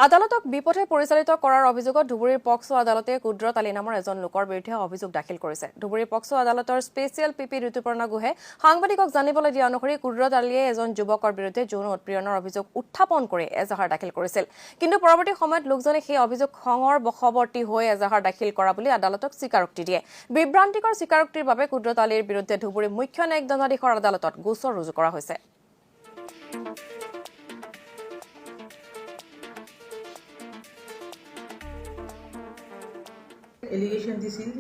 আদালতক বিপথে পৰিচালিত কৰাৰ অভিযোগত ধুবুৰীৰ পক্সো আদালতে কুদ্ৰত আলী নামৰ এজন লোকৰ বিৰুদ্ধে অভিযোগ দাখিল কৰিছে। ধুবুৰী পক্সো আদালতৰ স্পেচিয়েল পিপি ঋতুপৰ্ণা গুহে সাংবাদিকক জানিবলৈ দিয়া অনুসৰি কুদ্ৰত আলীয়ে এজন যুৱকৰ বিৰুদ্ধে যৌন উৎপীড়নৰ অভিযোগ উত্থাপন কৰি এজাহাৰ দাখিল কৰিছিল। কিন্তু পৰৱৰ্তী সময়ত লোকজনে সেই অভিযোগ খঙৰ বশৱৰ্তী হৈ এজাহাৰ দাখিল কৰা বুলি আদালতক স্বীকাৰোক্তি দিয়ে। বিভ্ৰান্তিকৰ স্বীকাৰোক্তিৰ বাবে কুদ্ৰত আলীৰ বিৰুদ্ধে ধুবুৰী মুখ্য ন্যায়িক দণ্ডাধীশৰ আদালতত গোচৰ ৰুজু কৰা হৈছে। Allegation this is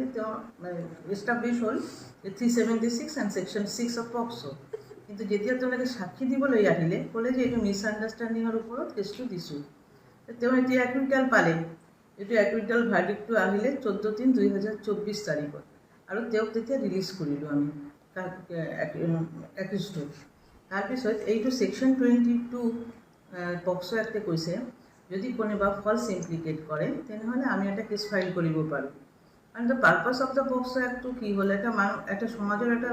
established hall 376 and section 6 of POCSO কিন্তু যেতিয়া তেওঁলোকে সাক্ষী দিবলৈ আহিলে ক'লে যে এইটো মিছআণ্ডাৰষ্টেণ্ডিঙৰ ওপৰত কেছটো দিছোঁ। তেওঁ এতিয়া একুইটেল পালে। এইটো একুইটেল ভাৰ্ডিক্টটো আহিলে 14/3/2024 তাৰিখত আৰু তেওঁক তেতিয়া ৰিলিজ কৰিলোঁ আমি একিউজটোক। তাৰপিছত এইটো ছেকশ্যন 22 POCSO এক্টে কৈছে যদি কোনোবা ফলছ ইমপ্লিকেট কৰে তেনেহ'লে আমি এটা কেছ ফাইল কৰিব পাৰোঁ। And the purpose of the POCSO Act to কি হল একটা সমাজের একটা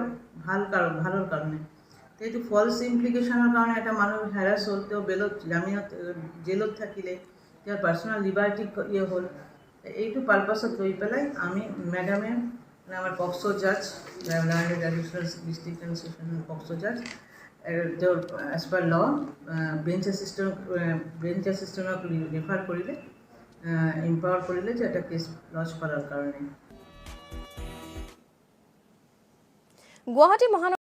ভালোর কারণে তো ফলস ইমপ্লিকেশনের কারণে একটা মানুষ হ্যারাস হল তো বেলত জামিনত জেলত থাকিলে তার পার্সোনাল লিবার্টি ইয়ে হল এইটু পারপাসত লৈ পেলাই আমি ম্যাডামে আমার POCSO জাজ ডিস্ট্রিক্ট অ্যান্ড সেশন POCSO জাজ তোর অ্যাজ পার ল বেঞ্চ অ্যাসিস্ট্যান্টক রেফার করিলে এম্পাওয়ার করিলে যে একটা কেস লঞ্চ করার কারণে। গুৱাহাটী মহানগৰ